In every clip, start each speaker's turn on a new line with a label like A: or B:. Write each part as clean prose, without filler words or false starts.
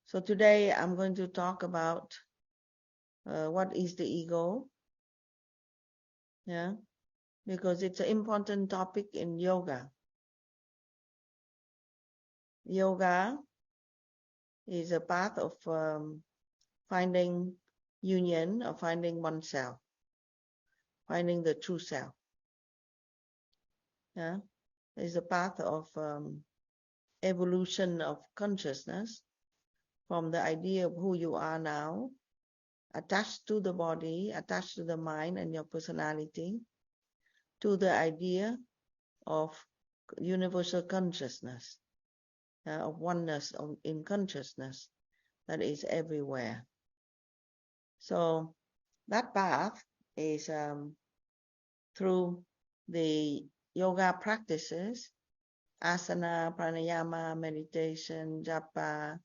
A: So today I'm going to talk about what is the ego, yeah, because it's an important topic in yoga. Yoga is a path of finding union, or finding oneself, finding the true self. Yeah, it's a path of evolution of consciousness from the idea of who you are now, attached to the body, attached to the mind and your personality, to the idea of universal consciousness, of oneness in consciousness that is everywhere. So that path is through the yoga practices, asana, pranayama, meditation, japa,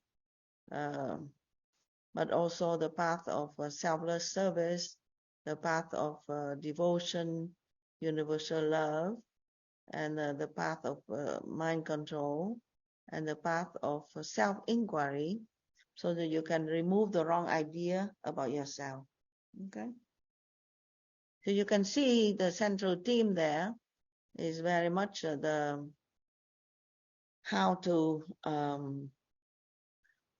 A: but also the path of selfless service, the path of devotion, universal love, and the path of mind control, and the path of self-inquiry, so that you can remove the wrong idea about yourself. Okay? So you can see the central theme there is very much the how to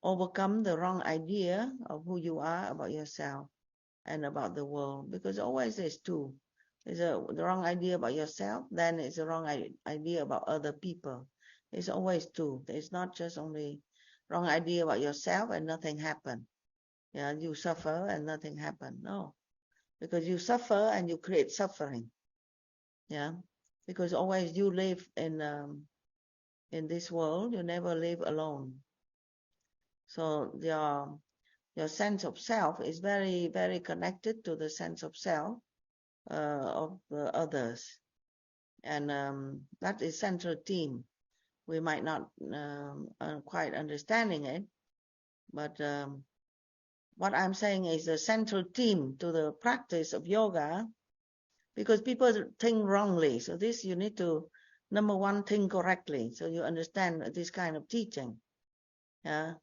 A: overcome the wrong idea of who you are about yourself and about the world, because always there's two. There's the wrong idea about yourself, then it's the wrong idea about other people. It's always two. It's not just only wrong idea about yourself and nothing happened. Yeah, you suffer and nothing happened. No, because you suffer and you create suffering. Yeah, because always you live in this world. You never live alone. So your sense of self is very, very connected to the sense of self of the others, and that is central theme. We might not quite understanding it, but what I'm saying is the central theme to the practice of yoga, because people think wrongly. So this you need to, number one, think correctly, so you understand this kind of teaching. Yeah,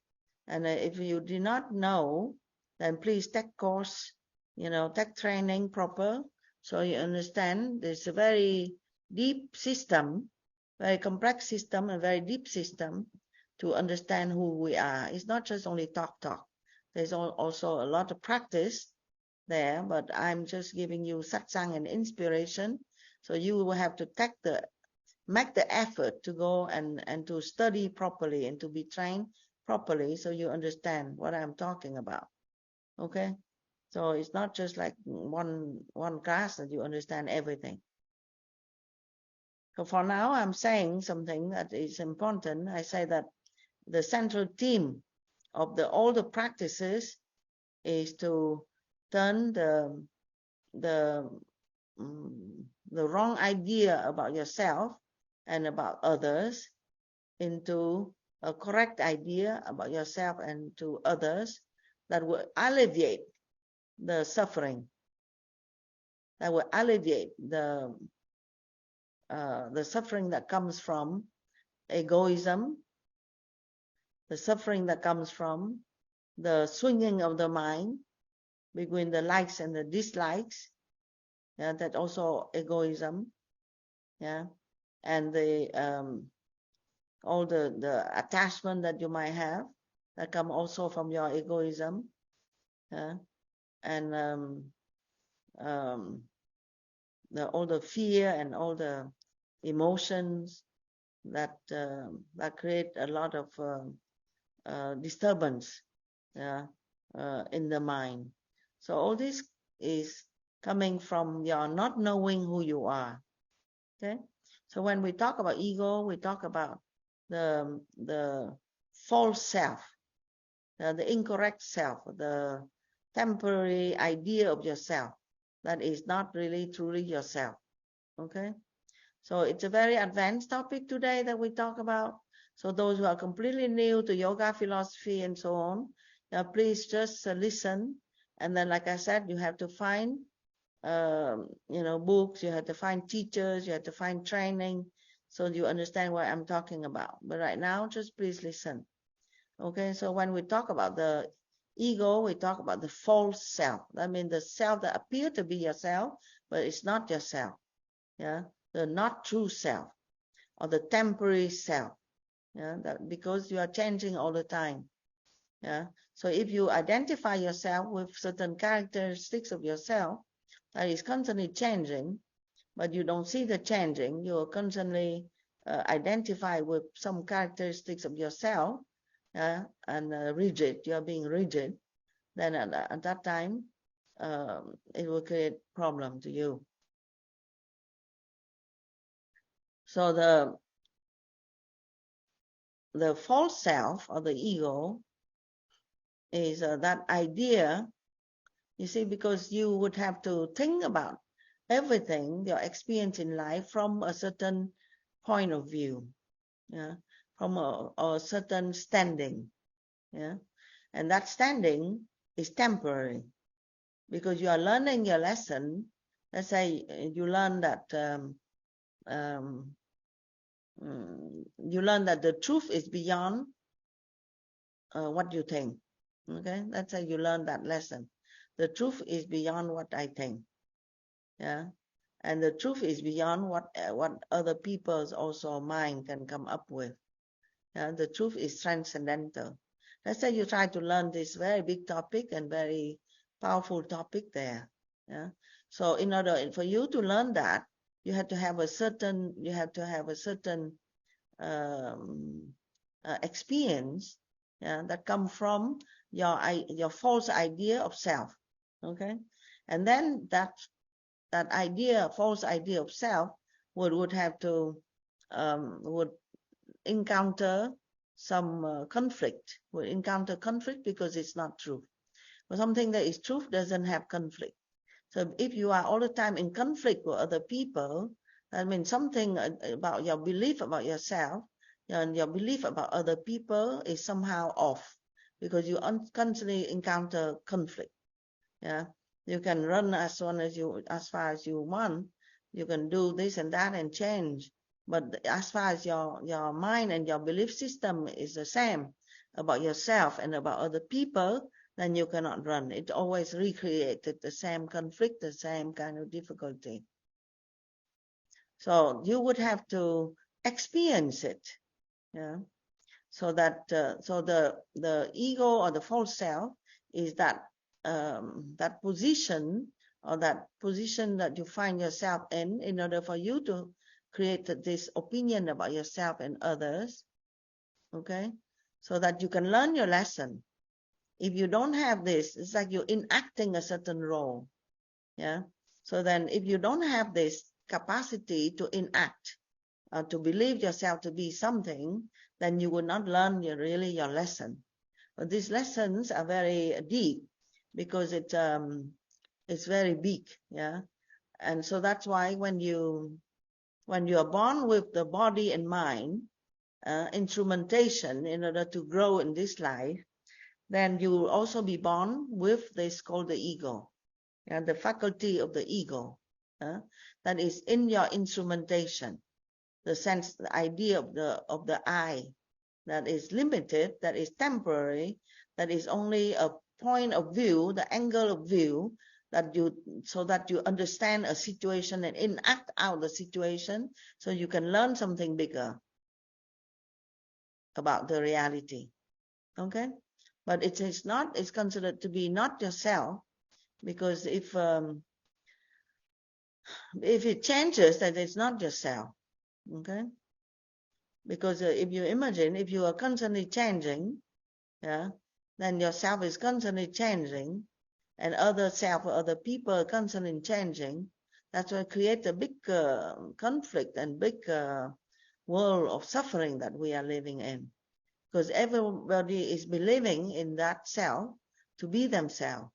A: and if you do not know, then please take course, take training proper, so you understand there's a very deep system, very complex system, and very deep system to understand who we are. It's not just only talk. There's also a lot of practice there, but I'm just giving you satsang and inspiration, so you will have to make the effort to go and to study properly and to be trained properly, so you understand what I'm talking about. Okay, so it's not just like one class that you understand everything. So for now, I'm saying something that is important. I say that the central theme of all the practices is to turn the wrong idea about yourself and about others into a correct idea about yourself and to others, that will alleviate the suffering, that will alleviate the suffering that comes from egoism, the suffering that comes from the swinging of the mind between the likes and the dislikes. Yeah, that also egoism. Yeah, and all the attachment that you might have that come also from your egoism. Yeah, and all the fear and all the emotions that create a lot of disturbance in the mind. So all this is coming from your not knowing who you are. Okay, so when we talk about ego, we talk about the false self, the incorrect self, the temporary idea of yourself that is not really truly yourself. Okay, so it's a very advanced topic today that we talk about. So those who are completely new to yoga philosophy and so on, please just listen. And then, like I said, you have to find books, you have to find teachers, you have to find training, so you understand what I'm talking about. But right now, just please listen. Okay, so when we talk about the ego, we talk about the false self. That means the self that appears to be yourself, but it's not yourself. Yeah, the not true self or the temporary self. Yeah, that because you are changing all the time. Yeah, so if you identify yourself with certain characteristics of yourself that is constantly changing, but you don't see the changing, you are constantly identify with some characteristics of yourself, and rigid, you are being rigid, then at that time, it will create problem to you. So the false self or the ego is that idea, you see, because you would have to think about everything, your experience in life from a certain point of view, yeah, from a certain standing, yeah, and that standing is temporary because you are learning your lesson. Let's say you learn that um, you learn that the truth is beyond what you think. Okay, that's how you learn that lesson. The truth is beyond what I think. Yeah, and the truth is beyond what other people's also mind can come up with. Yeah, the truth is transcendental. Let's say you try to learn this very big topic and very powerful topic there. Yeah. So in order for you to learn that, you have to have a certain um, experience, yeah, that come from your false idea of self. Okay, and then that false idea of self would have to would encounter some conflict, will encounter conflict because it's not true. But something that is truth doesn't have conflict. So if you are all the time in conflict with other people, that means something about your belief about yourself and your belief about other people is somehow off because you constantly encounter conflict. Yeah, you can run as far as you want. You can do this and that and change. But as far as your mind and your belief system is the same about yourself and about other people, then you cannot run. It always recreated the same conflict, the same kind of difficulty. So you would have to experience it. Yeah. So that so the ego or the false self is that that position or that position that you find yourself in order for you to create this opinion about yourself and others. Okay, so that you can learn your lesson. If you don't have this, it's like you're enacting a certain role. Yeah. So then if you don't have this capacity to enact, to believe yourself to be something, then you will not learn really your lesson. But these lessons are very deep because it's very big, yeah. And so that's why when you are born with the body and mind instrumentation in order to grow in this life, then you will also be born with this called the ego, and the faculty of the ego that is in your instrumentation. The sense, the idea of the I that is limited, that is temporary, that is only a point of view, the angle of view that so that you understand a situation and enact out the situation so you can learn something bigger about the reality. Okay? But it is not, it's considered to be not yourself, because if it changes, that it's not yourself. Okay? Because if you imagine, if you are constantly changing, yeah, then yourself is constantly changing, and other self or other people are constantly changing. That's what creates a big conflict and big world of suffering that we are living in. Because everybody is believing in that self to be themselves.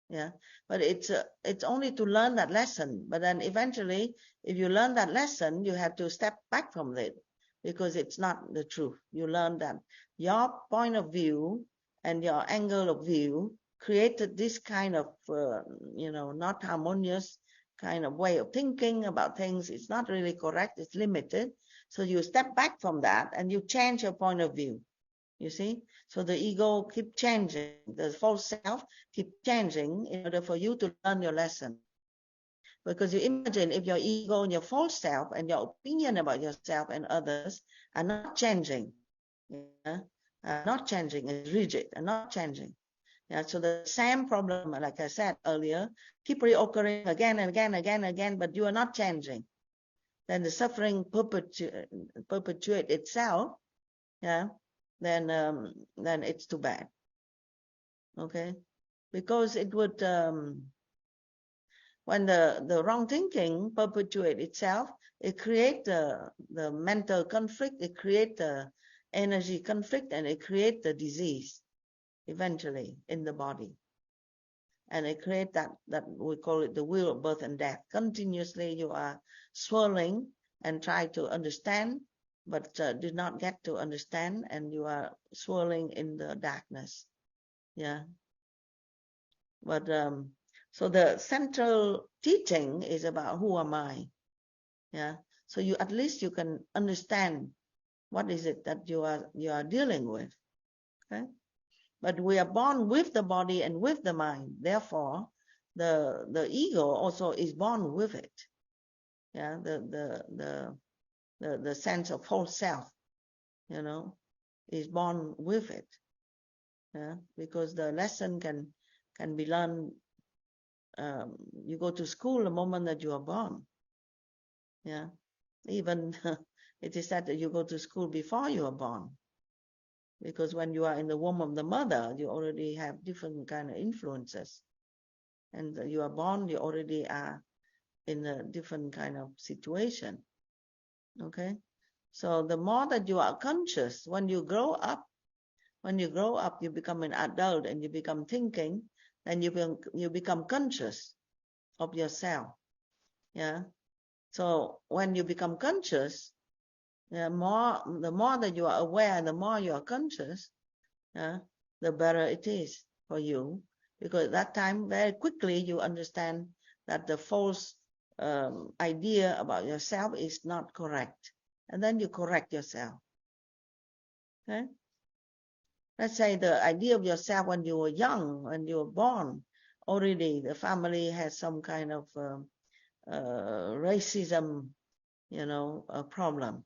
A: Yeah, but it's only to learn that lesson. But then eventually, if you learn that lesson, you have to step back from it because it's not the truth. You learn that your point of view and your angle of view created this kind of not harmonious kind of way of thinking about things. It's not really correct. It's limited. So you step back from that and you change your point of view. You see? So the ego keep changing, the false self keep changing in order for you to learn your lesson. Because you imagine if your ego and your false self and your opinion about yourself and others are not changing, yeah, not changing, it's rigid and not changing. Yeah, so the same problem, like I said earlier, keep reoccurring again and again, but you are not changing. Then the suffering perpetuate itself, yeah, then it's too bad. Okay, because it would when the wrong thinking perpetuate itself, it creates the mental conflict, it creates the energy conflict, and it creates the disease eventually in the body. And it creates that we call it the wheel of birth and death. Continuously you are swirling and try to understand, but did not get to understand, and you are swirling in the darkness. Yeah. But so the central teaching is about who am I? Yeah. So you at least you can understand what is it that you are dealing with. Okay. But we are born with the body and with the mind. Therefore, the ego also is born with it. Yeah. The sense of whole self, you know, is born with it. Yeah. Because the lesson can be learned. You go to school the moment that you are born. Yeah. Even it is said that you go to school before you are born. Because when you are in the womb of the mother, you already have different kind of influences. And you are born, you already are in a different kind of situation. Okay. So the more that you are conscious, when you grow up, you become an adult and you become thinking, then you become conscious of yourself. Yeah. So when you become conscious, the more that you are aware, the more you are conscious, the better it is for you. Because at that time, very quickly, you understand that the false idea about yourself is not correct. And then you correct yourself. Okay? Let's say the idea of yourself when you were young, when you were born, already the family has some kind of racism, problem.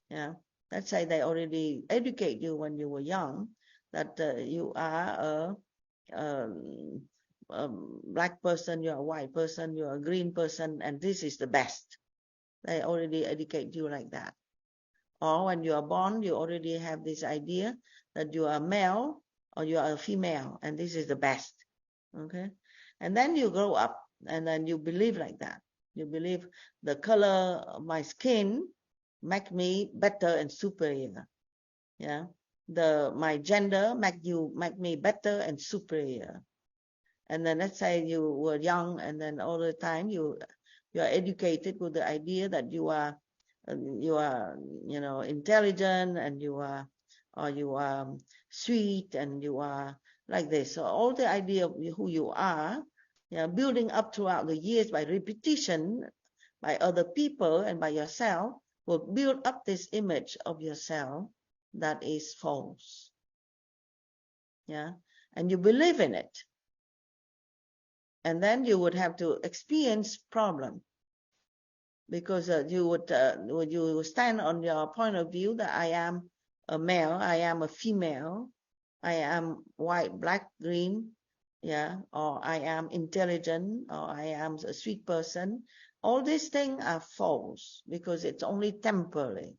A: Yeah. Let's say they already educate you when you were young that you are a black person, you're a white person, you're a green person, and this is the best. They already educate you like that. Or when you are born, you already have this idea that you are male or you are a female, and this is the best. Okay? And then you grow up, and then you believe like that. You believe the color of my skin make me better and superior. Yeah. My gender make me better and superior. And then let's say you were young, and then all the time you are educated with the idea that you are intelligent, and you are sweet, and you are like this. So all the idea of who you are, building up throughout the years by repetition, by other people and by yourself, will build up this image of yourself that is false. Yeah. And you believe in it. And then you would have to experience problem. Because you would stand on your point of view that I am a male, I am a female, I am white, black, green, or I am intelligent, or I am a sweet person. All these things are false because it's only temporary.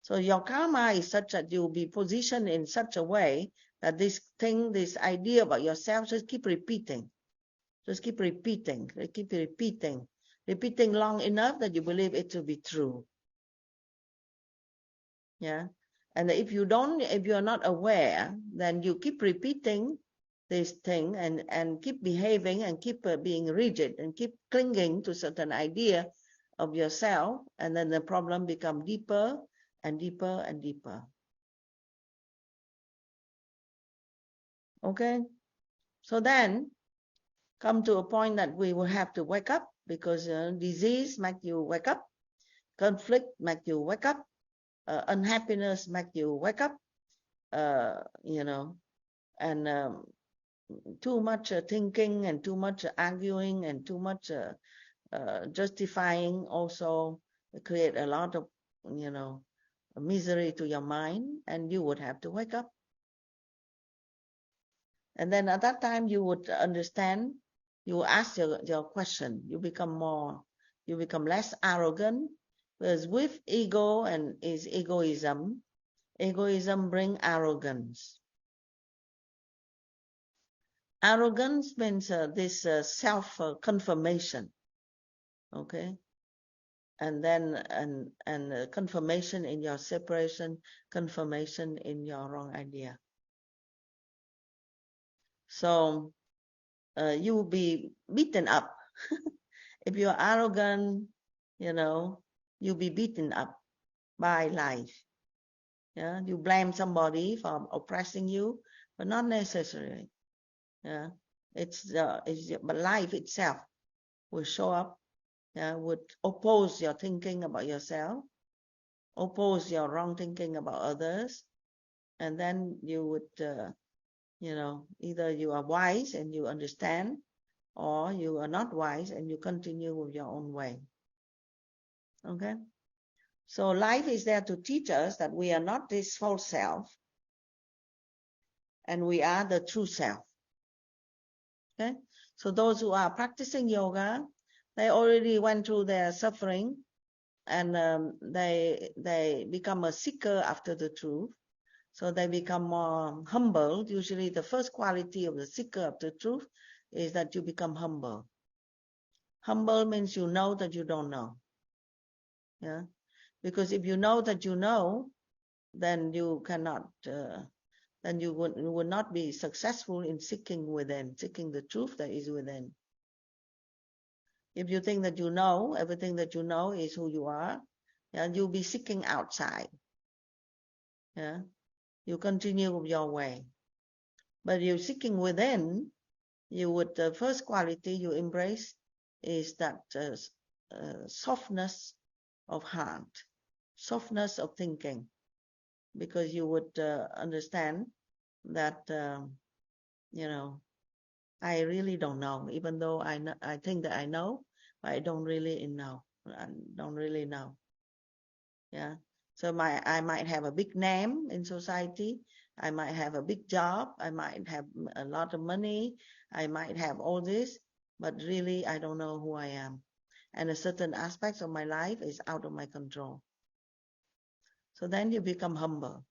A: So your karma is such that you will be positioned in such a way that this idea about yourself just keep repeating. Just keep repeating, repeating long enough that you believe it to be true. Yeah. And if you're not aware, then you keep repeating this thing and keep behaving and keep being rigid and keep clinging to certain idea of yourself. And then the problem become deeper and deeper and deeper. Okay. So then come to a point that we will have to wake up, because disease make you wake up, conflict make you wake up, unhappiness make you wake up, you know, and too much thinking and too much arguing and too much justifying also create a lot of, you know, misery to your mind, and you would have to wake up. And then at that time you would understand, you ask your question, you become less arrogant, because with ego and is egoism bring arrogance. Arrogance means this self confirmation, okay, and then and confirmation in your separation, confirmation in your wrong idea. So you will be beaten up. If you're arrogant, you know, you'll be beaten up by life. Yeah, you blame somebody for oppressing you, but not necessarily. Yeah, but life itself will show up. Yeah, would oppose your thinking about yourself, oppose your wrong thinking about others, and then you would, you know, either you are wise and you understand, or you are not wise and you continue with your own way. Okay? So life is there to teach us that we are not this false self, and we are the true self. Okay? So those who are practicing yoga, they already went through their suffering, and they become a seeker after the truth. So they become more humble. Usually the first quality of the seeker of the truth is that you become humble. Humble means you know that you don't know. Yeah, because if you know that you know, then you cannot, then you would not be successful in seeking within, seeking the truth that is within. If you think that you know, everything that you know is who you are, yeah, you'll be seeking outside. Yeah, you continue your way. But you're seeking within, you would, the first quality you embrace is that softness of heart, softness of thinking, because you would understand that, you know, I really don't know, even though I think that I know, but I don't really know. I don't really know. Yeah. So I might have a big name in society. I might have a big job. I might have a lot of money. I might have all this, but really I don't know who I am. And a certain aspects of my life is out of my control. So then you become humble.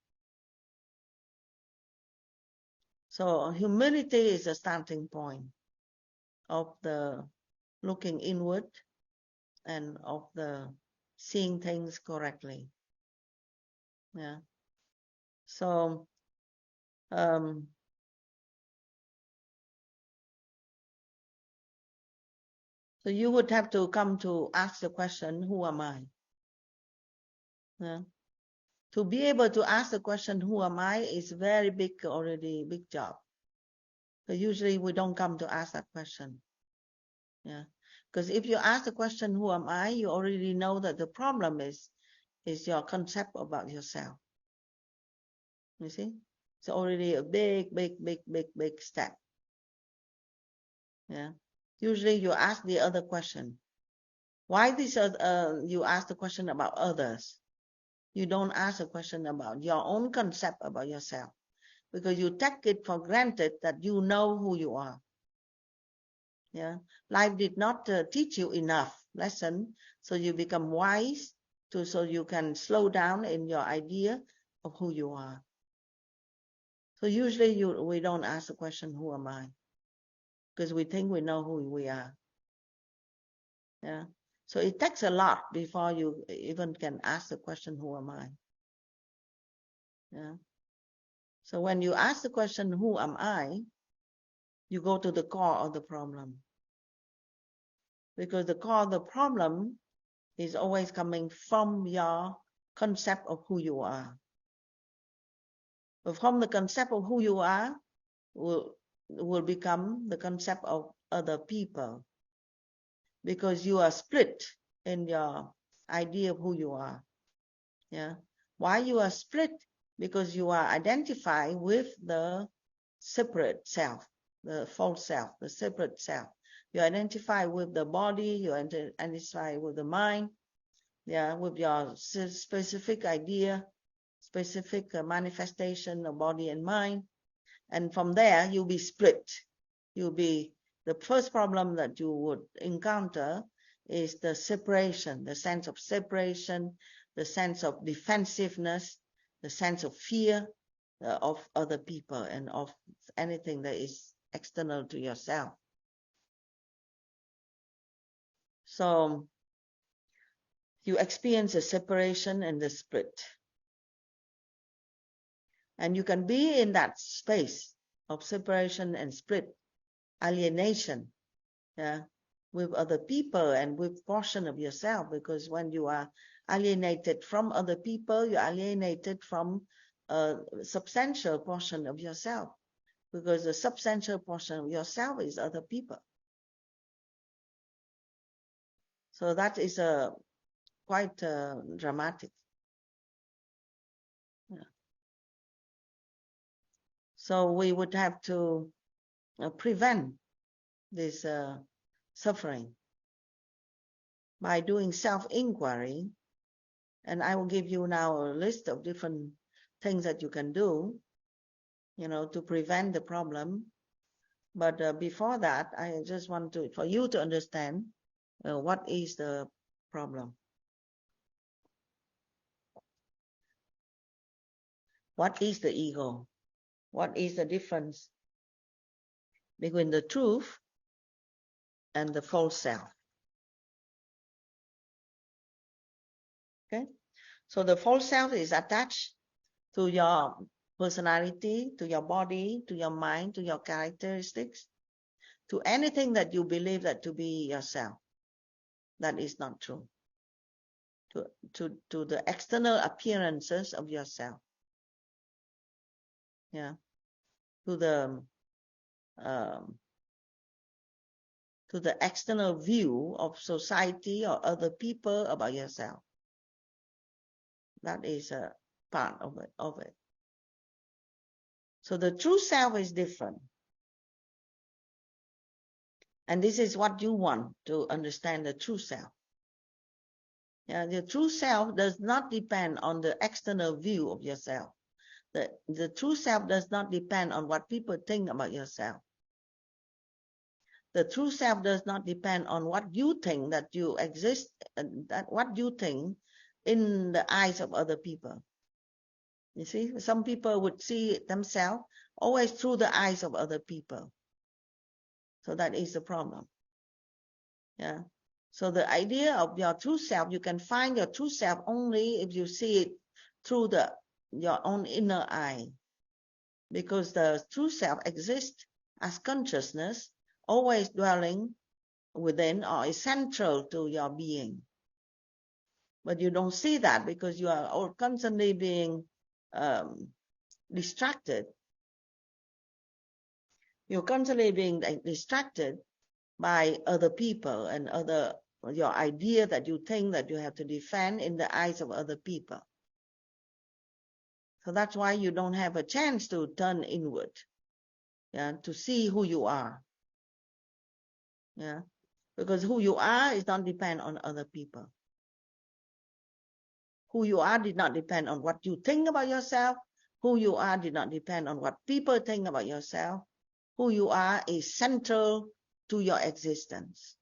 A: So humility is a starting point of the looking inward and of the seeing things correctly. Yeah. So so you would have to come to ask the question, who am I? Yeah. To be able to ask the question, who am I, is very big already, big job. So usually we don't come to ask that question. Yeah. Because if you ask the question, who am I, you already know that the problem is your concept about yourself. You see? It's already a big step. Yeah. Usually you ask the other question. Why this? You ask the question about others. You don't ask a question about your own concept about yourself, because you take it for granted that you know who you are. Yeah. Life did not teach you enough lesson, so you become wise so you can slow down in your idea of who you are. So usually we don't ask the question, who am I? Because we think we know who we are. Yeah. So it takes a lot before you even can ask the question, who am I? Yeah. So when you ask the question, who am I? You go to the core of the problem. Because the core of the problem is always coming from your concept of who you are. But from the concept of who you are will become the concept of other people. Because you are split in your idea of who you are. Yeah. Why you are split? Because you are identified with the separate self, the false self, the separate self. You identify with the body, you identify with the mind, yeah, with your specific idea, specific manifestation of body and mind. And from there, you'll be split. You'll be, the first problem that you would encounter is the separation, the sense of separation, the sense of defensiveness, the sense of fear of other people and of anything that is external to yourself. So you experience a separation and the split. And you can be in that space of separation and split, alienation, yeah, with other people and with portion of yourself, because when you are alienated from other people, you're alienated from a substantial portion of yourself, because the substantial portion of yourself is other people. So that is quite dramatic. Yeah. So we would have to prevent this suffering by doing self-inquiry. And I will give you now a list of different things that you can do, to prevent the problem. But before that, I just want for you to understand what is the problem. What is the ego? What is the difference between the truth and the false self? Okay, so the false self is attached to your personality, to your body, to your mind, to your characteristics, to anything that you believe that to be yourself. That is not true. To the external appearances of yourself. Yeah. To the external view of society or other people about yourself. That is a part of it. So the true self is different. And this is what you want to understand, the true self. Yeah, the true self does not depend on the external view of yourself. The true self does not depend on what people think about yourself. The true self does not depend on what you think that you exist, that what you think in the eyes of other people. You see, some people would see themselves always through the eyes of other people. So that is the problem. Yeah. So the idea of your true self, you can find your true self only if you see it through your own inner eye. Because the true self exists as consciousness, always dwelling within or is central to your being. But you don't see that because you are constantly being distracted. You're constantly being distracted by other people and your idea that you think that you have to defend in the eyes of other people. So that's why you don't have a chance to turn inward, yeah, to see who you are. Yeah, because who you are is not depend on other people. Who you are did not depend on what you think about yourself. Who you are did not depend on what people think about yourself. Who you are is central to your existence.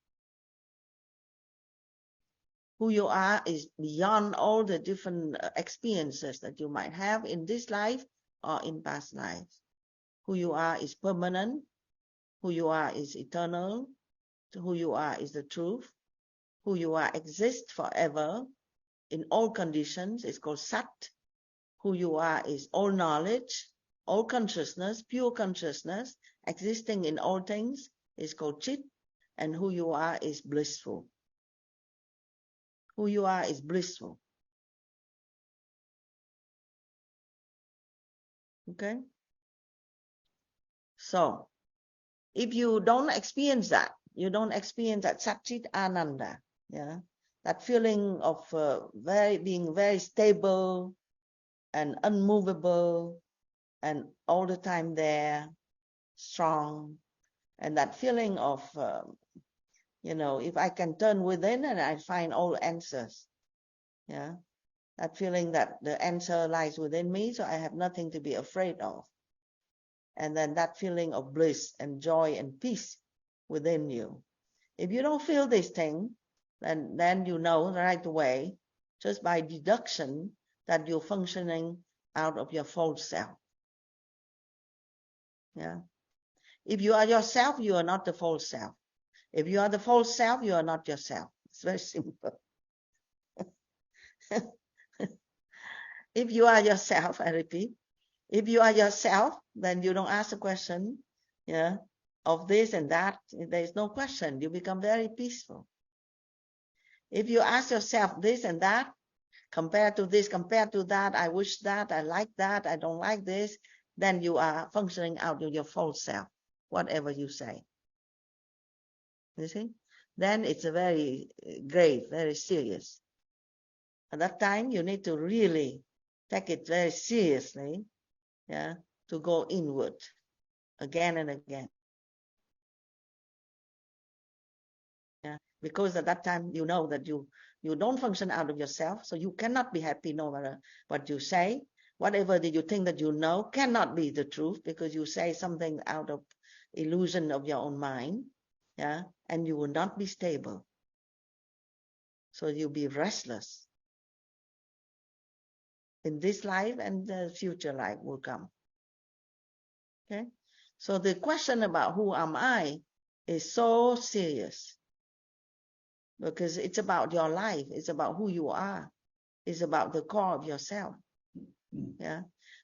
A: Who you are is beyond all the different experiences that you might have in this life or in past lives. Who you are is permanent. Who you are is eternal. Who you are is the truth. Who you are exists forever in all conditions. It's called Sat. Who you are is all knowledge, all consciousness, pure consciousness, existing in all things is called Chit. And who you are is blissful. Who you are is blissful. Okay? So, if you don't experience that, you don't experience that Satchit Ananda, yeah, that feeling of being very stable, and unmovable and all the time there, strong. And that feeling of, if I can turn within and I find all answers, yeah, that feeling that the answer lies within me, so I have nothing to be afraid of. And then that feeling of bliss and joy and peace within you. If you don't feel this thing, then you know right away, just by deduction, that you're functioning out of your false self. Yeah. If you are yourself, you are not the false self. If you are the false self, you are not yourself. It's very simple. If you are yourself, I repeat, if you are yourself, then you don't ask a question, yeah, of this and that. There is no question. You become very peaceful. If you ask yourself this and that, compared to this, compared to that, I wish that, I like that, I don't like this, then you are functioning out of your false self, whatever you say. You see? Then it's a very grave, very serious. At that time, you need to really take it very seriously, yeah, to go inward again and again. Yeah, because at that time you know that you don't function out of yourself, so you cannot be happy no matter what you say. Whatever that you think that you know cannot be the truth, because you say something out of illusion of your own mind, yeah, and you will not be stable. So you'll be restless in this life, and the future life will come. Okay, so the question about who am I is so serious, because it's about your life, it's about who you are, it's about the core of yourself. Yeah,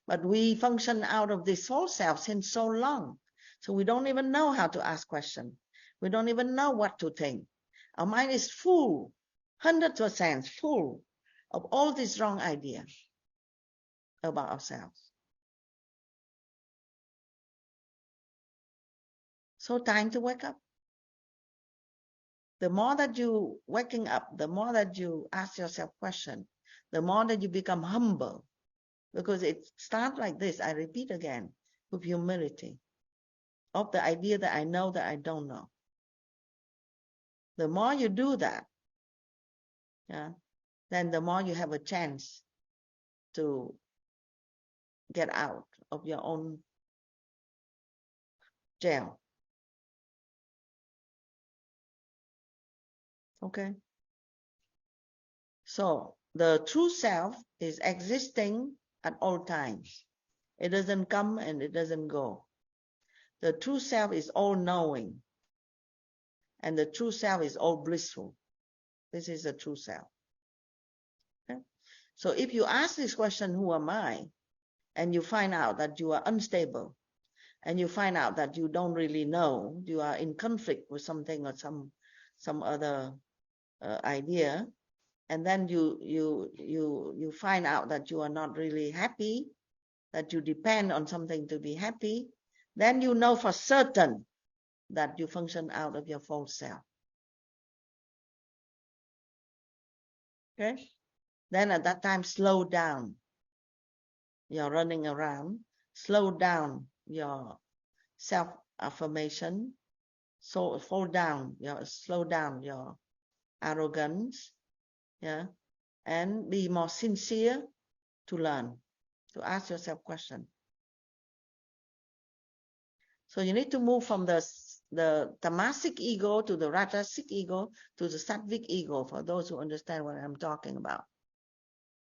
A: but we function out of this false self since so long, so we don't even know how to ask questions. We don't even know what to think. Our mind is full, 100% full of all these wrong ideas about ourselves. So time to wake up. The more that you waking up, the more that you ask yourself questions, the more that you become humble, because it starts like this. I repeat again, with humility of the idea that I know that I don't know. The more you do that, yeah, then the more you have a chance to get out of your own jail. Okay? So the true self is existing at all times. It doesn't come and it doesn't go. The true self is all knowing, and the true self is all blissful. This is the true self. Okay? So if you ask this question, who am I? And you find out that you are unstable, and you find out that you don't really know, you are in conflict with something or some other idea, and then you find out that you are not really happy, that you depend on something to be happy, then you know for certain that you function out of your false self. Okay? Then at that time, slow down. You're running around. Slow down your self-affirmation. So slow down your arrogance, yeah, and be more sincere to learn, to ask yourself questions. So you need to move from the tamasic ego to the rajasic ego to the sattvic ego, for those who understand what I'm talking about.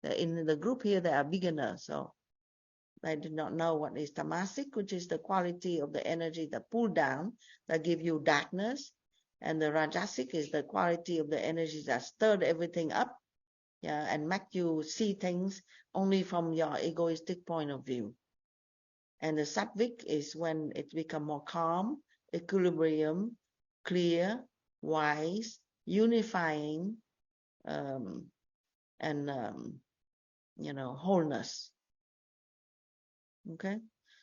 A: In the group here, there are beginners, so I did not know what is tamasic, which is the quality of the energy that pull down, that give you darkness. And the rajasic is the quality of the energy that stirred everything up, yeah, and make you see things only from your egoistic point of view. And the sattvic is when it becomes more calm, equilibrium, clear, wise, unifying, and wholeness. Okay,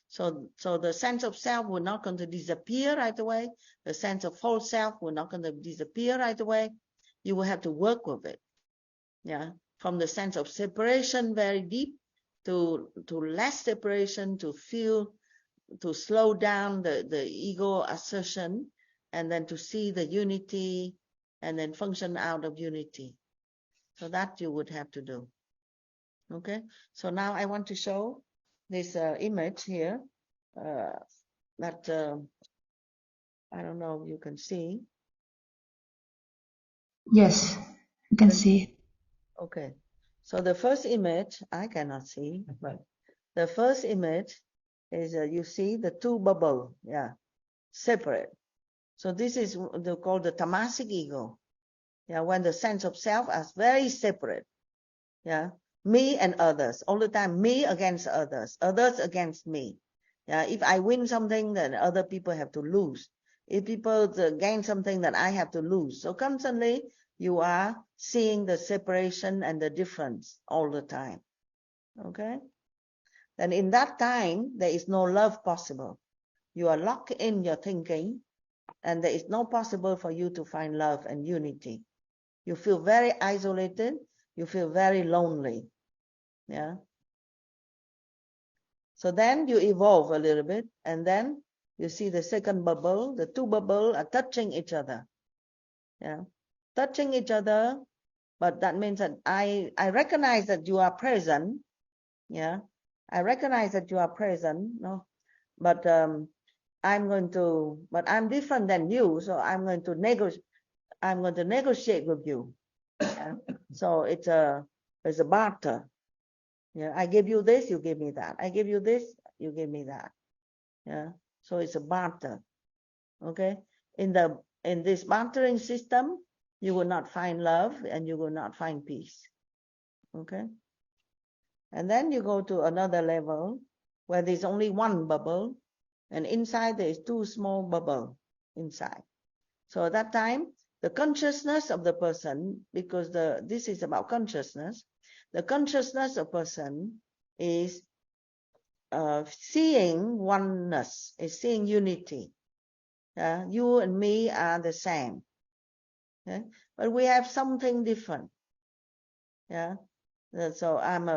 A: so the sense of self will not going to disappear right away. The sense of whole self will not going to disappear right away. You will have to work with it. Yeah, from the sense of separation, very deep, to less separation, to slow down the ego assertion, and then to see the unity, and then function out of unity. So that you would have to do. Okay, so now I want to show this image here that I don't know if you can see.
B: Yes, you can see.
A: Okay, so the first image, I cannot see, but the first image is you see the two bubble, yeah, separate. So this is called the tamasic ego. Yeah, when the sense of self is very separate. Yeah, me and others all the time, me against others, others against me. Yeah, if I win something, then other people have to lose. If people gain something, then I have to lose. So constantly you are seeing the separation and the difference all the time. Okay, then in that time there is no love possible. You are locked in your thinking, and there is no possible for you to find love and unity. You feel very isolated, you feel very lonely. Yeah. So then you evolve a little bit, and then you see the second bubble, the two bubbles are touching each other. Yeah. Touching each other, but that means that I recognize that you are present. Yeah. I recognize that you are present, no, but but I'm different than you, so I'm going to negotiate with you. Yeah? So it's a barter. Yeah, I give you this, you give me that. I give you this, you give me that. Yeah, so it's a barter. Okay, in this bartering system, you will not find love and you will not find peace. Okay, and then you go to another level where there's only one bubble, and inside there is two small bubbles inside. So at that time, the consciousness of the person, because this is about consciousness, the consciousness of person is seeing oneness, is seeing unity. You and me are the same. Okay? But we have something different. Yeah. So I'm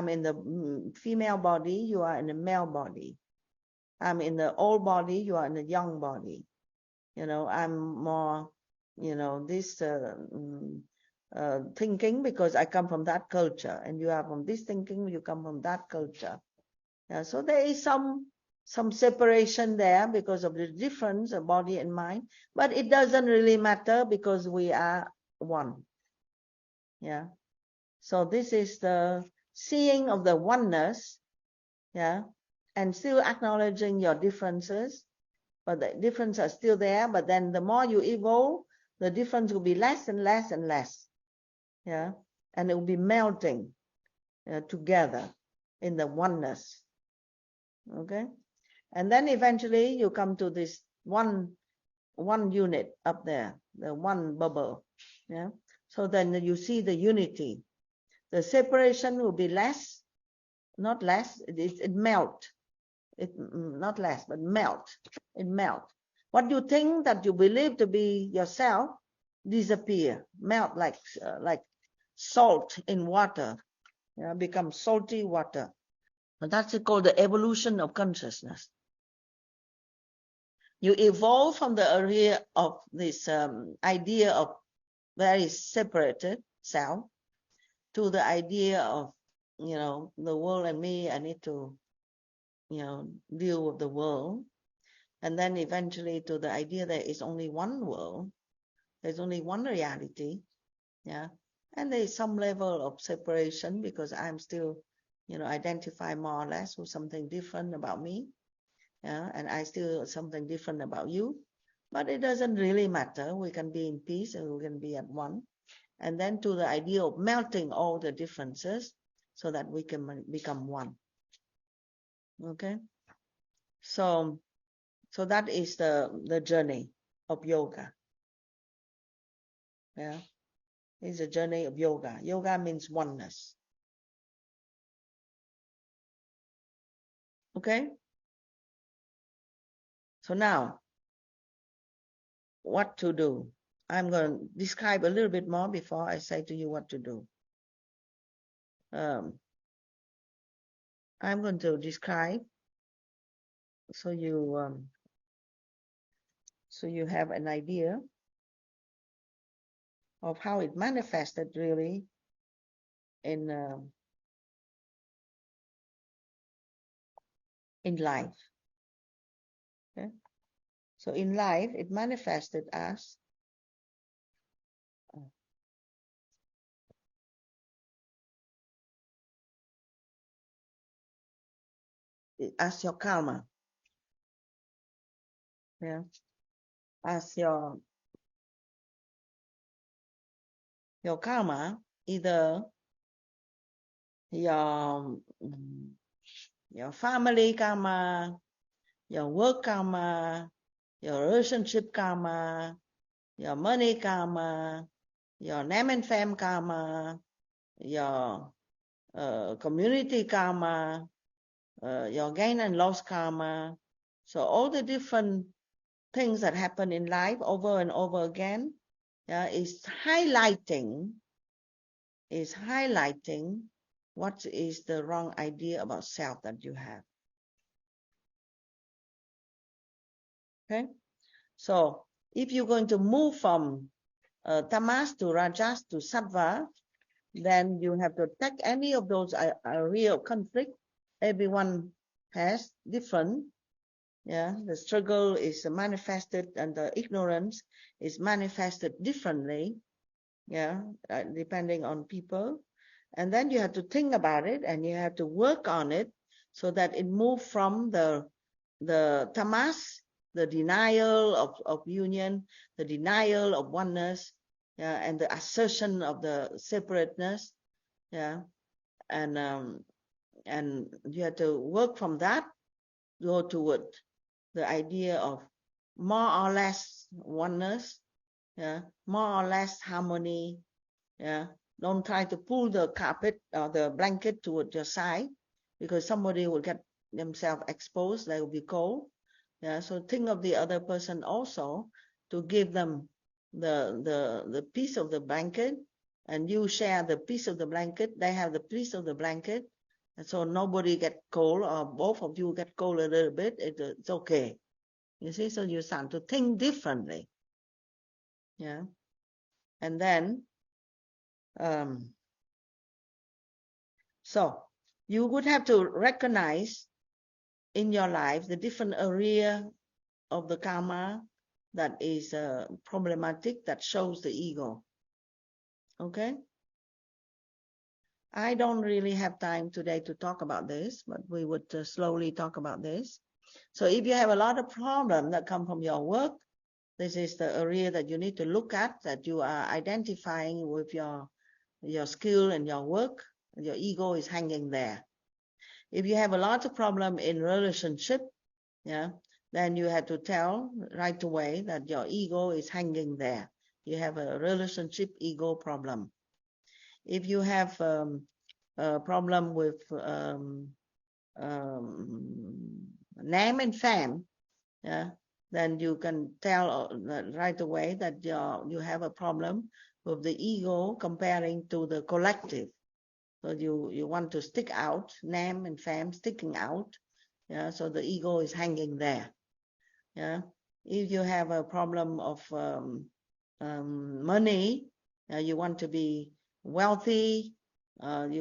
A: in the female body, you are in the male body. I'm in the old body, you are in the young body. I'm more, this thinking because I come from that culture, and you are from this thinking, you come from that culture. Yeah, so there is some separation there because of the difference of body and mind, but it doesn't really matter because we are one. Yeah. So this is the seeing of the oneness, yeah, and still acknowledging your differences, but the differences are still there, but then the more you evolve, the difference will be less and less and less. Yeah. And it will be melting together in the oneness. Okay. And then eventually you come to this one unit up there, the one bubble. Yeah. So then you see the unity. The separation will be less, not less, it melt. It not less, but melt. It melt. What you think that you believe to be yourself disappear, melt like salt in water. Become salty water. And that's called the evolution of consciousness. You evolve from the area of this idea of very separated self to the idea of, the world and me, I need to, deal with the world. And then eventually to the idea that it's only one world, there's only one reality. Yeah. And there's some level of separation because I'm still, identify more or less with something different about me. Yeah, and I still something different about you, but it doesn't really matter. We can be in peace and we can be at one. And then to the idea of melting all the differences so that we can become one. Okay, so that is the journey of yoga. Yeah, it's a journey of yoga. Yoga means oneness. Okay, so now what to do? I'm going to describe a little bit more before I say to you what to do. I'm going to describe so you have an idea of how it manifested really in life. Okay? So in life, it manifested as your karma. Yeah, as your karma, either your family karma, your work karma, your relationship karma, your money karma, your name and fame karma, your community karma, your gain and loss karma. So all the different things that happen in life over and over again, is highlighting what is the wrong idea about self that you have. Okay, so if you're going to move from tamas to rajas to sattva, then you have to take any of those real conflict. Everyone has different. Yeah, the struggle is manifested and the ignorance is manifested differently. Yeah, depending on people. And then you have to think about it and you have to work on it so that it moves from the tamas, the denial of union, the denial of oneness, and the assertion of the separateness, and you have to work from that, go toward the idea of more or less oneness, more or less harmony. Don't try to pull the carpet or the blanket toward your side, because somebody will get themselves exposed, they will be cold. So think of the other person also, to give them the piece of the blanket, and you share the piece of the blanket, they have the piece of the blanket, and so nobody get cold, or both of you get cold a little bit, it's okay. You see, so you start to think differently. And then so you would have to recognize in your life the different area of the karma that is problematic, that shows the ego. Okay? I don't really have time today to talk about this, but we would slowly talk about this. So if you have a lot of problems that come from your work, this is the area that you need to look at, that you are identifying with your skill and your work. Your ego is hanging there. If you have a lot of problem in relationship, then you have to tell right away that your ego is hanging there. You have a relationship ego problem. If you have a problem with name and fame, then you can tell right away that you have a problem with the ego comparing to the collective. So you want to stick out, name and fame sticking out. So the ego is hanging there. If you have a problem of money, you want to be wealthy, and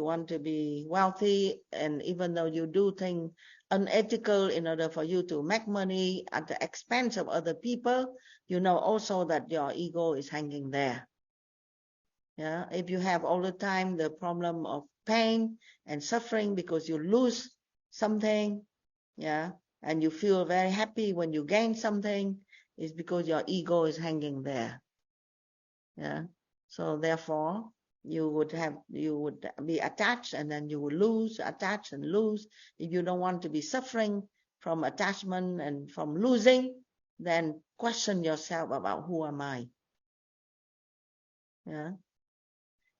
A: even though you do things unethical in order for you to make money at the expense of other people, you know also that your ego is hanging there. If you have all the time the problem of pain and suffering because you lose something, and you feel very happy when you gain something, it's because your ego is hanging there. So therefore you would be attached, and then you will lose, attach and lose. If you don't want to be suffering from attachment and from losing, then question yourself about who am I.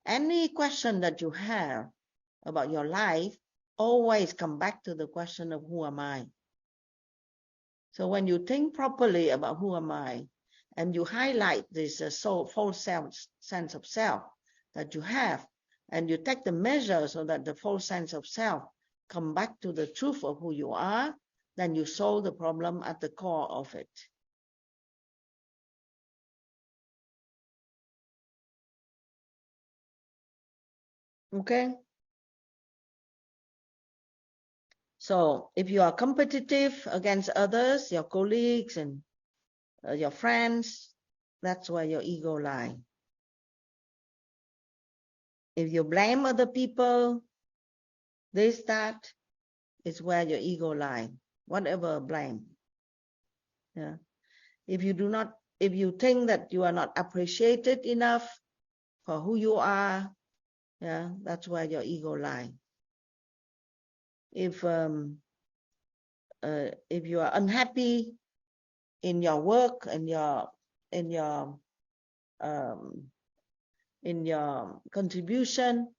A: Any question that you have about your life, always come back to the question of who am I. So when you think properly about who am I, and you highlight this false sense of self that you have, and you take the measure so that the false sense of self come back to the truth of who you are, then you solve the problem at the core of it. Okay? So if you are competitive against others, your colleagues and your friends, that's where your ego lies. If you blame other people, that is where your ego lies. Whatever blame. Yeah. If you think that you are not appreciated enough for who you are, yeah, that's where your ego lies. If you are unhappy in your work and in your contribution,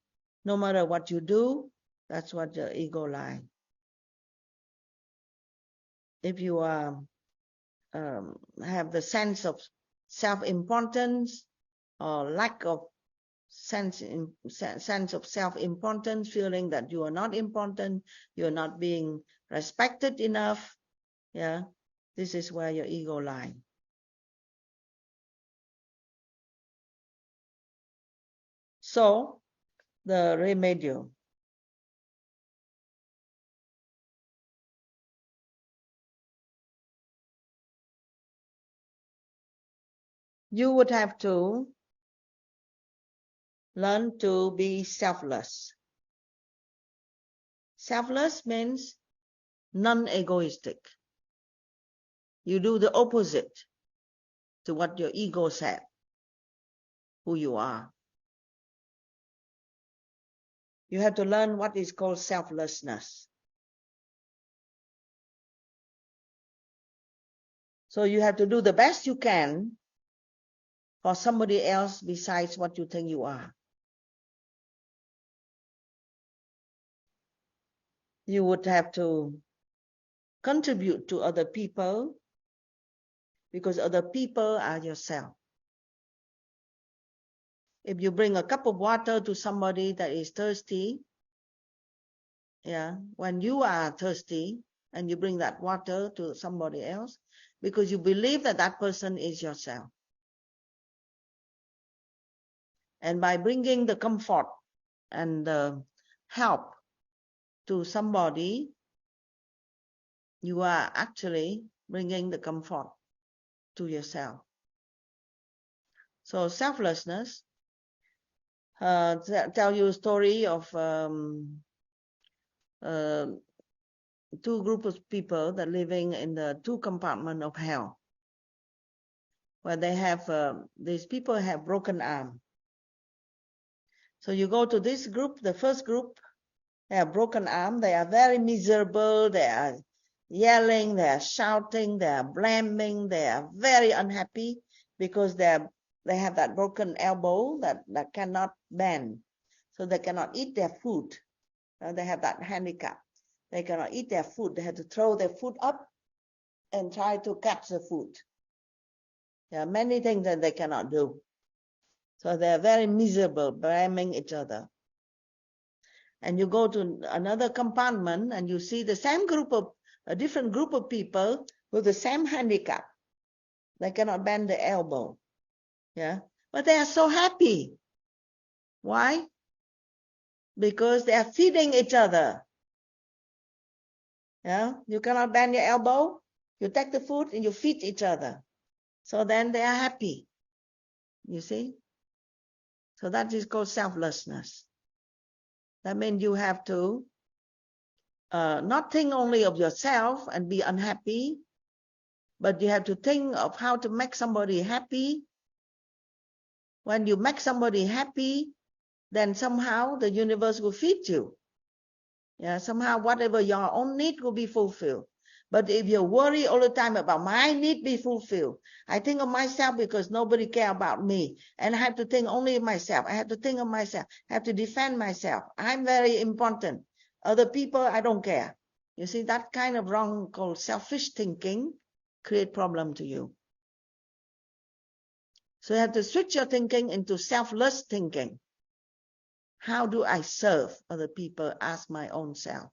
A: no matter what you do, that's what your ego lies. If you have the sense of self-importance or lack of sense of self-importance, feeling that you are not important, you're not being respected enough, yeah, this is where your ego lies. So, the remedy. You would have to learn to be selfless. Selfless means non-egoistic. You do the opposite to what your ego said, who you are. You have to learn what is called selflessness. So you have to do the best you can for somebody else besides what you think you are. You would have to contribute to other people because other people are yourself. If you bring a cup of water to somebody that is thirsty, yeah, when you are thirsty and you bring that water to somebody else, because you believe that that person is yourself. And by bringing the comfort and the help to somebody, you are actually bringing the comfort to yourself. So selflessness, tell you a story of two groups of people that living in the two compartments of hell, where they have these people have broken arm. So you go to this group, the first group, they have broken arm, they are very miserable, they are yelling, they are shouting, they are blaming, they are very unhappy because they have that broken elbow that cannot bend. So they cannot eat their food. They have that handicap. They cannot eat their food. They have to throw their food up and try to catch the food. There are many things that they cannot do. So they are very miserable, blaming each other. And you go to another compartment and you see the same group of, a different group of people with the same handicap. They cannot bend the elbow. Yeah. But they are so happy. Why? Because they are feeding each other. Yeah. You cannot bend your elbow. You take the food and you feed each other. So then they are happy. You see? So that is called selflessness. That means you have to not think only of yourself and be unhappy, but you have to think of how to make somebody happy. When you make somebody happy, then somehow the universe will feed you. Yeah, somehow whatever your own need will be fulfilled. But if you worry all the time about my need be fulfilled, I think of myself because nobody care about me. And I have to think only of myself. I have to think of myself. I have to defend myself. I'm very important. Other people, I don't care. You see, that kind of wrong called selfish thinking create problem to you. So you have to switch your thinking into selfless thinking. How do I serve other people as my own self?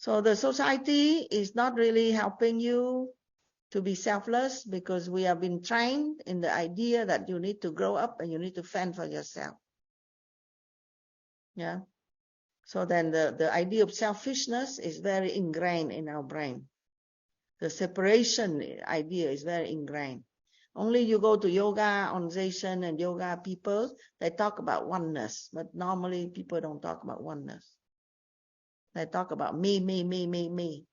A: So the society is not really helping you to be selfless, because we have been trained in the idea that you need to grow up and you need to fend for yourself. Yeah. So then the idea of selfishness is very ingrained in our brain. The separation idea is very ingrained. Only you go to yoga organization and yoga people, they talk about oneness, but normally people don't talk about oneness. They talk about me, my.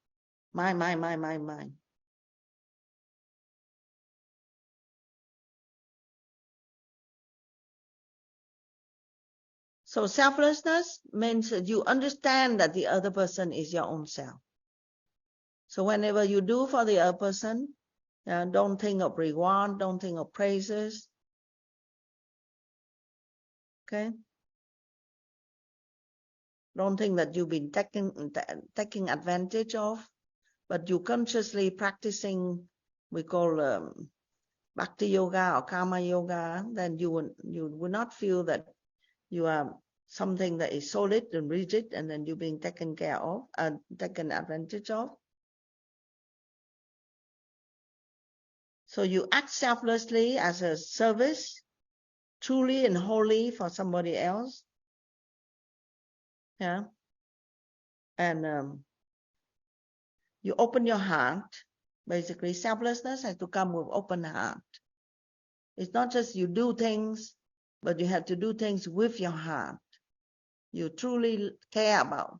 A: So selflessness means that you understand that the other person is your own self. So whenever you do for the other person, don't think of reward, don't think of praises. Okay? Don't think that you've been taking advantage of, but you consciously practicing, we call bhakti yoga or karma yoga, then you will not feel that you are something that is solid and rigid, and then you're being taken care of, taken advantage of. So you act selflessly as a service, truly and wholly for somebody else. Yeah. And you open your heart. Basically, selflessness has to come with open heart. It's not just you do things, but you have to do things with your heart. You truly care about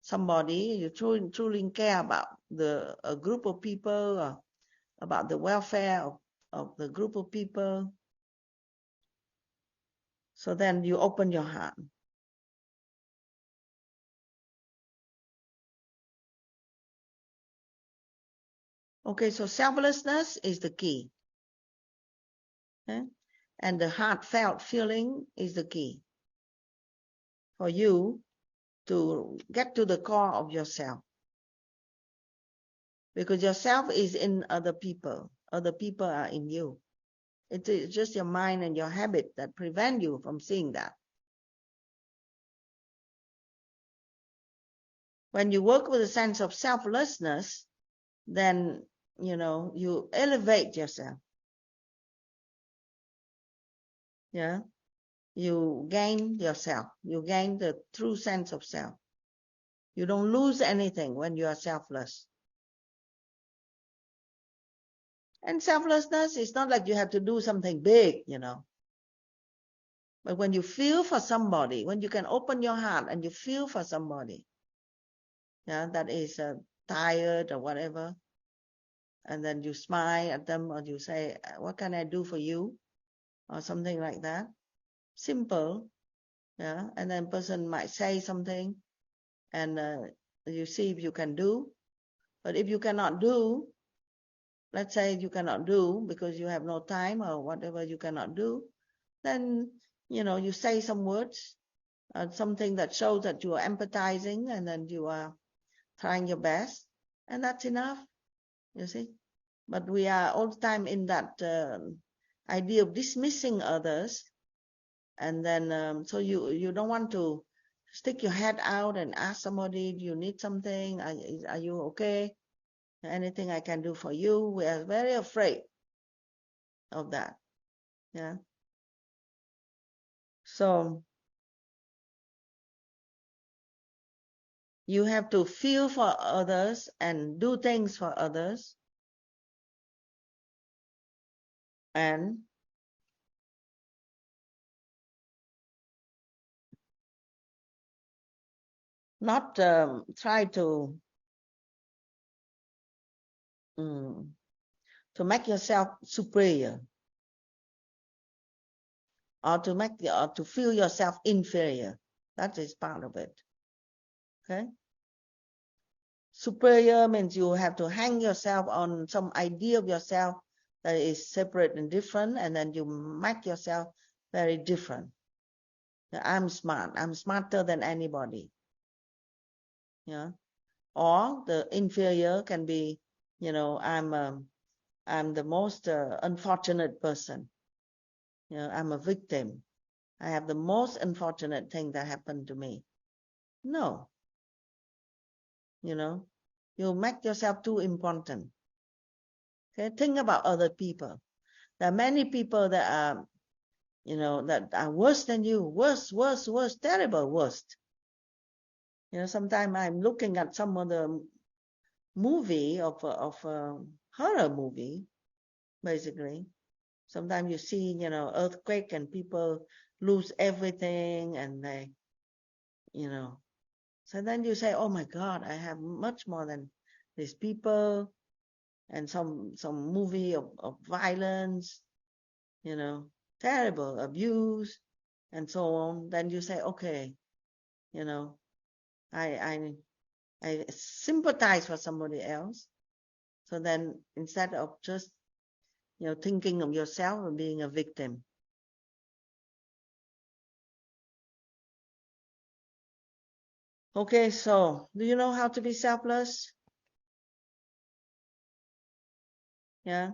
A: somebody. You truly care about a group of people, or about the welfare of the group of people. So then you open your heart. Okay, so selflessness is the key. Okay? And the heartfelt feeling is the key for you to get to the core of yourself. Because yourself is in other people. Other people are in you. It is just your mind and your habit that prevent you from seeing that. When you work with a sense of selflessness, then, you elevate yourself. Yeah. You gain yourself. You gain the true sense of self. You don't lose anything when you are selfless. And selflessness is not like you have to do something big, But when you feel for somebody, when you can open your heart and you feel for somebody, that is tired or whatever, and then you smile at them, or you say, what can I do for you? Or something like that. Simple. Yeah. And then person might say something, and you see if you can do. But if you cannot do, let's say you cannot do because you have no time or whatever, you cannot do, then, you say some words, something that shows that you are empathizing, and then you are trying your best, and that's enough, you see. But we are all the time in that idea of dismissing others, and then so you don't want to stick your head out and ask somebody, do you need something? Are you okay? Anything I can do for you? We are very afraid of that. Yeah. So you have to feel for others and do things for others, and not try to make yourself superior, or to feel yourself inferior. That is part of it. Okay. Superior means you have to hang yourself on some idea of yourself that is separate and different, and then you make yourself very different. I'm smart. I'm smarter than anybody. Yeah. Or the inferior can be, I'm the most unfortunate person. I'm a victim. I have the most unfortunate thing that happened to me. No. You make yourself too important. Okay, think about other people. There are many people that are, that are worse than you, worse, terrible, worst. Sometimes I'm looking at some of the movie of a horror movie, basically. Sometimes you see, earthquake and people lose everything, and they, so then you say, oh my God, I have much more than these people, and some movie of violence, terrible abuse, and so on. Then you say, okay, I sympathize for somebody else. So then instead of just, thinking of yourself and being a victim. Okay, so do you know how to be selfless? Yeah.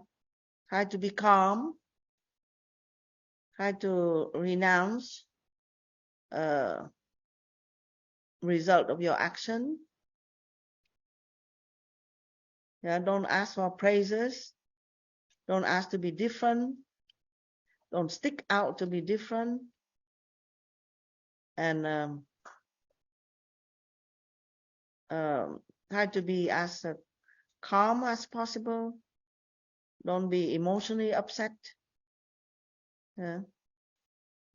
A: Try to be calm. Try to renounce result of your action. Yeah, don't ask for praises. Don't ask to be different. Don't stick out to be different. And try to be as calm as possible. Don't be emotionally upset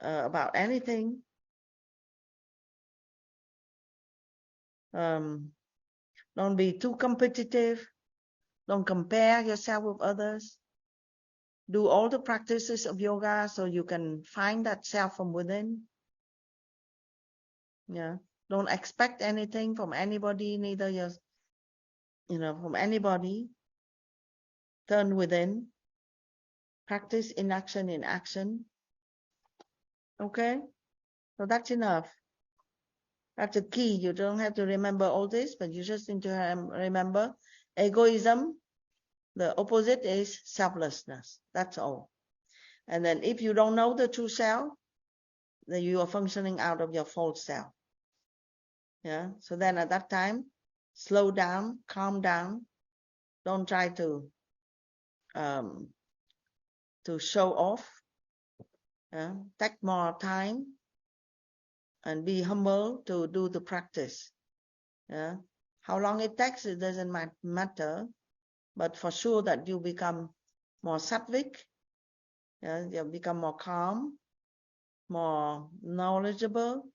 A: about anything. Don't be too competitive. Don't compare yourself with others. Do all the practices of yoga so you can find that self from within. Yeah. Don't expect anything from anybody, neither from anybody. Turn within. Practice inaction in action. Okay? So that's enough. That's the key. You don't have to remember all this, but you just need to remember egoism. The opposite is selflessness. That's all. And then if you don't know the true self, then you are functioning out of your false self. Yeah. So then at that time, slow down, calm down. Don't try to show off. Take more time and be humble to do the practice. Yeah. How long it takes, it doesn't matter, but for sure that you become more sattvic. Yeah. You become more calm, more knowledgeable,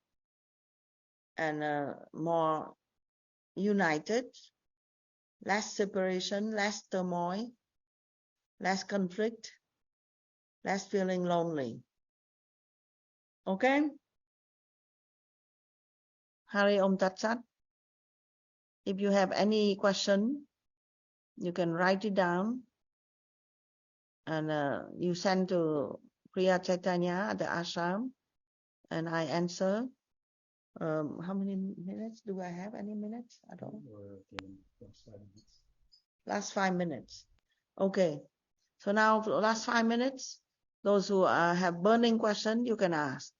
A: and more united. Less separation, less turmoil, less conflict, less feeling lonely. Okay? Hari Om Tat Sat. If you have any question, you can write it down and you send to Priya Chaitanya at the ashram and I answer. How many minutes do I have? Any minutes? I don't know. Last 5 minutes. Okay. So now for the last 5 minutes, those who have burning question, you can ask.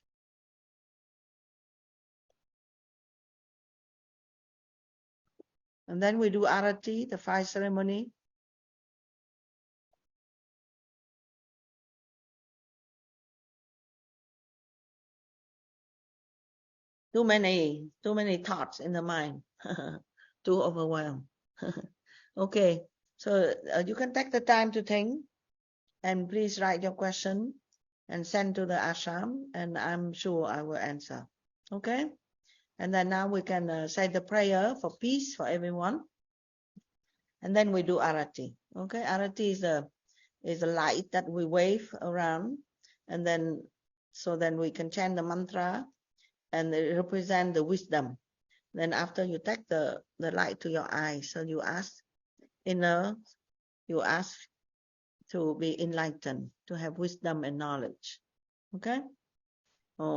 A: And then we do arati, the 5 ceremony. Too many thoughts in the mind. Too overwhelmed. Okay. So you can take the time to think and please write your question and send to the ashram and I'm sure I will answer. Okay. And then now we can say the prayer for peace for everyone. And then we do arati. Okay. Arati is a light that we wave around and then we can chant the mantra and it represents the wisdom. Then after you take the light to your eyes, so you ask to be enlightened, to have wisdom and knowledge. Okay? Om